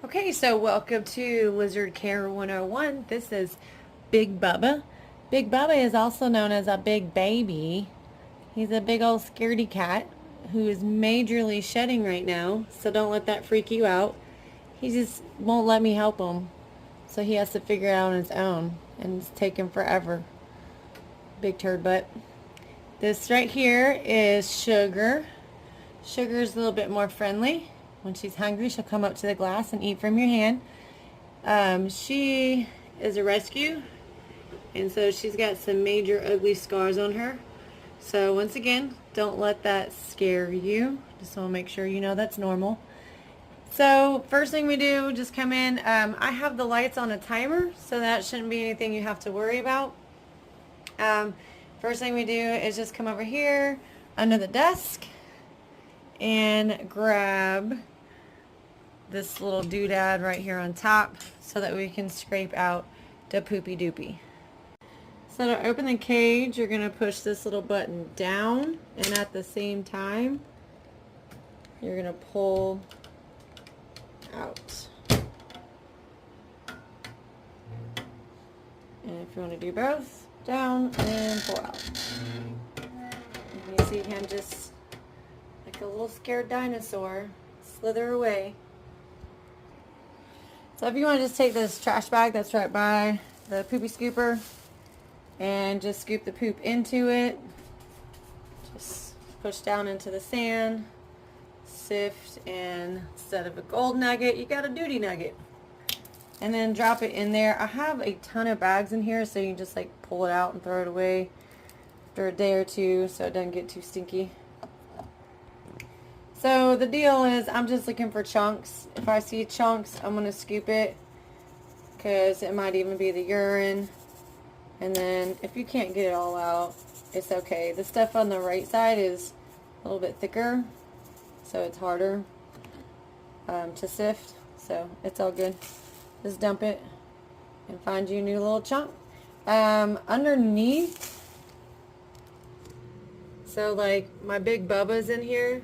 Okay, so welcome to Lizard Care 101. This is Big Bubba. Big Bubba is also known as a big baby. He's a big old scaredy cat who is majorly shedding right now, so don't let that freak you out. He just won't let me help him, so he has to figure it out on his own, and it's taken forever. Big turd butt. This right here is Sugar. Sugar's a little bit more friendly. When she's hungry, she'll come up to the glass and eat from your hand. She is a rescue, and so she's got some major ugly scars on her. So once again, don't let that scare you. Just want to make sure you know that's normal. So first thing we do, just come in. I have the lights on a timer, so that shouldn't be anything you have to worry about. First thing we do is just come over here under the desk and grab this little doodad right here on top so that we can scrape out the poopy doopy. So to open the cage, you're going to push this little button down, and at the same time you're going to pull out. And if you want to do both, down and pull out. And you see him just like a little scared dinosaur slither away. So if you want to just take this trash bag that's right by the poopy scooper and just scoop the poop into it, just push down into the sand, sift, and instead of a gold nugget, you got a duty nugget. And then drop it in there. I have a ton of bags in here, so you can just like pull it out and throw it away after a day or two so it doesn't get too stinky. So the deal is I'm just looking for chunks. If I see chunks, I'm going to scoop it because it might even be the urine. And then if you can't get it all out, it's okay. The stuff on the right side is a little bit thicker, so it's harder to sift. So it's all good. Just dump it and find you a new little chunk. Underneath, so like my big Bubba's in here.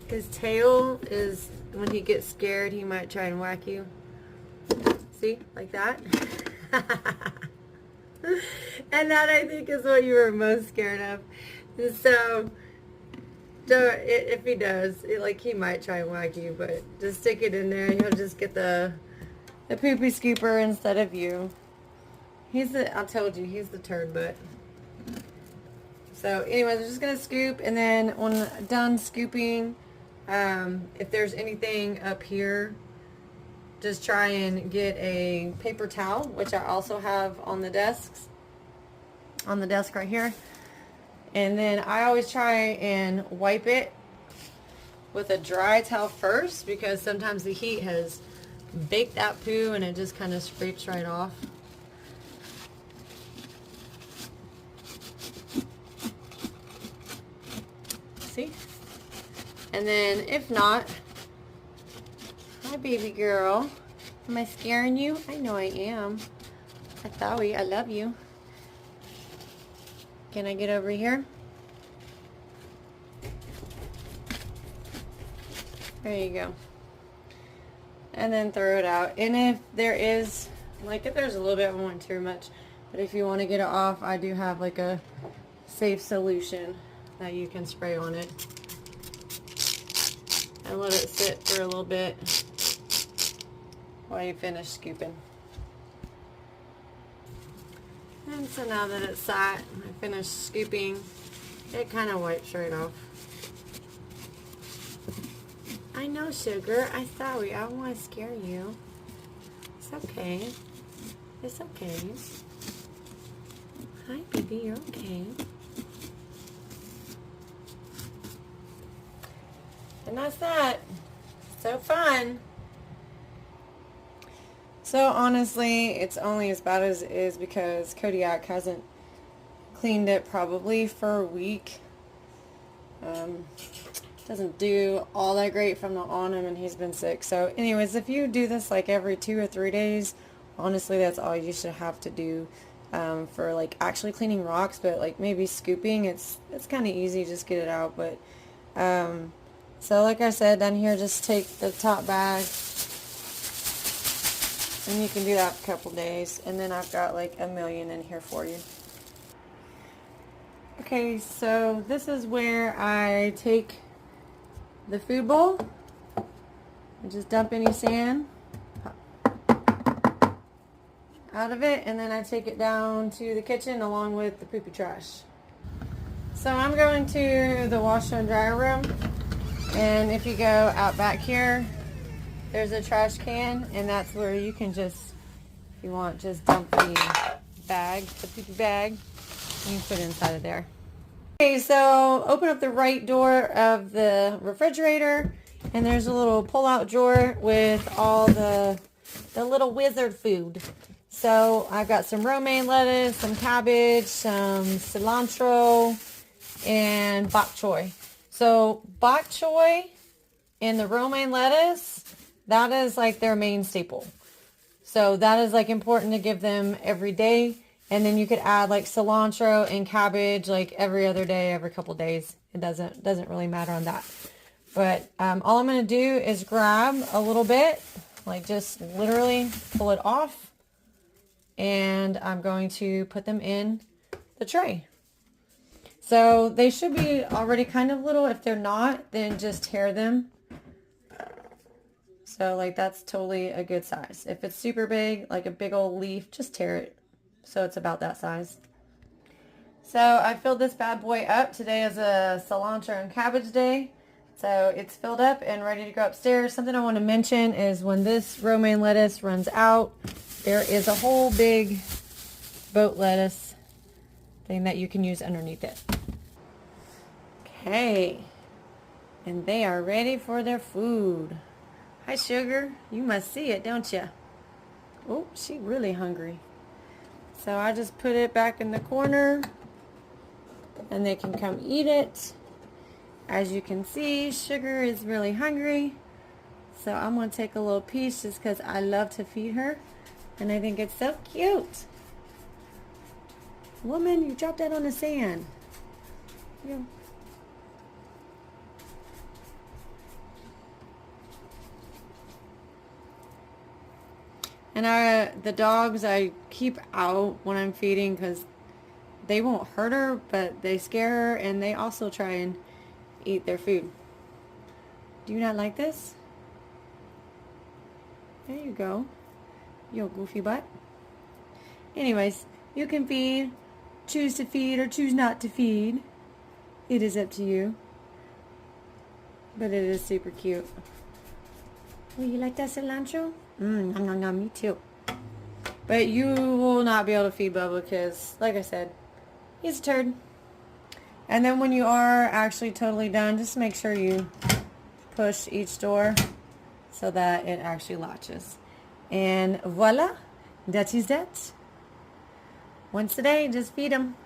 His tail is, when he gets scared, he might try and whack you. See? Like that. And that, I think, is what you were most scared of. And so, if he does, like, he might try and whack you, but just stick it in there and you'll just get the poopy scooper instead of you. I told you, he's the turd butt. So, anyways, I'm just going to scoop, and then when done scooping, if there's anything up here, just try and get a paper towel, which I also have on the desk right here. And then I always try and wipe it with a dry towel first, because sometimes the heat has baked that poo and it just kind of scrapes right off. See? And then if not, hi baby girl. Am I scaring you? I know I am. I love you. Can I get over here? There you go. And then throw it out. And if there is, like if there's a little bit, I won't too much, but if you want to get it off, I do have like a safe solution that you can spray on it. And let it sit for a little bit while you finish scooping. And so now that it's sat, I finished scooping, it kind of wipes right off. I know, Sugar. I'm sorry. I don't want to scare you. It's okay. It's okay. Hi, baby. You're okay. And that's that. So fun. So honestly, it's only as bad as it is because Kodiak hasn't cleaned it probably for a week. Doesn't do all that great from the on him, and he's been sick. So anyways, if you do this like every 2 or 3 days, honestly that's all you should have to do for like actually cleaning rocks. But like maybe scooping, it's kind of easy, just get it out. But so like I said, down here, just take the top bag And you can do that for a couple days. And then I've got like a million in here for you. Okay, so this is where I take the food bowl and just dump any sand out of it, and then I take it down to the kitchen along with the poopy trash. So I'm going to the washer and dryer room, and if you go out back here, there's a trash can, and that's where you can just, if you want, just dump the bag, the poopy bag, and you can put it inside of there. Okay, so open up the right door of the refrigerator, and there's a little pull-out drawer with all the little wizard food. So I've got some romaine lettuce, some cabbage, some cilantro, and bok choy. So bok choy and the romaine lettuce, that is like their main staple. So that is like important to give them every day. And then you could add like cilantro and cabbage like every other day, every couple days. It doesn't really matter on that. But all I'm going to do is grab a little bit, like just literally pull it off. And I'm going to put them in the tray. So they should be already kind of little. If they're not, then just tear them. So like that's totally a good size. If it's super big, like a big old leaf, just tear it. So it's about that size. So I filled this bad boy up. Today is a cilantro and cabbage day. So it's filled up and ready to go upstairs. Something I want to mention is when this romaine lettuce runs out, there is a whole big boat lettuce thing that you can use underneath it. Okay, and they are ready for their food. Hi, Sugar. You must see it, don't you? Oh, she's really hungry. So I just put it back in the corner, and they can come eat it. As you can see, Sugar is really hungry. So I'm going to take a little piece just because I love to feed her. And I think it's so cute. Woman, you dropped that on the sand. Yeah. And the dogs I keep out when I'm feeding because they won't hurt her, but they scare her, and they also try and eat their food. Do you not like this? There you go. You goofy butt. Anyways, you can feed, choose to feed or choose not to feed. It is up to you. But it is super cute. Oh, you like that cilantro? Nom, nom, nom, me too. But you will not be able to feed Bubba because, like I said, he's a turd. And then when you are actually totally done, just make sure you push each door so that it actually latches. And voila, that is that. Once a day, just feed them.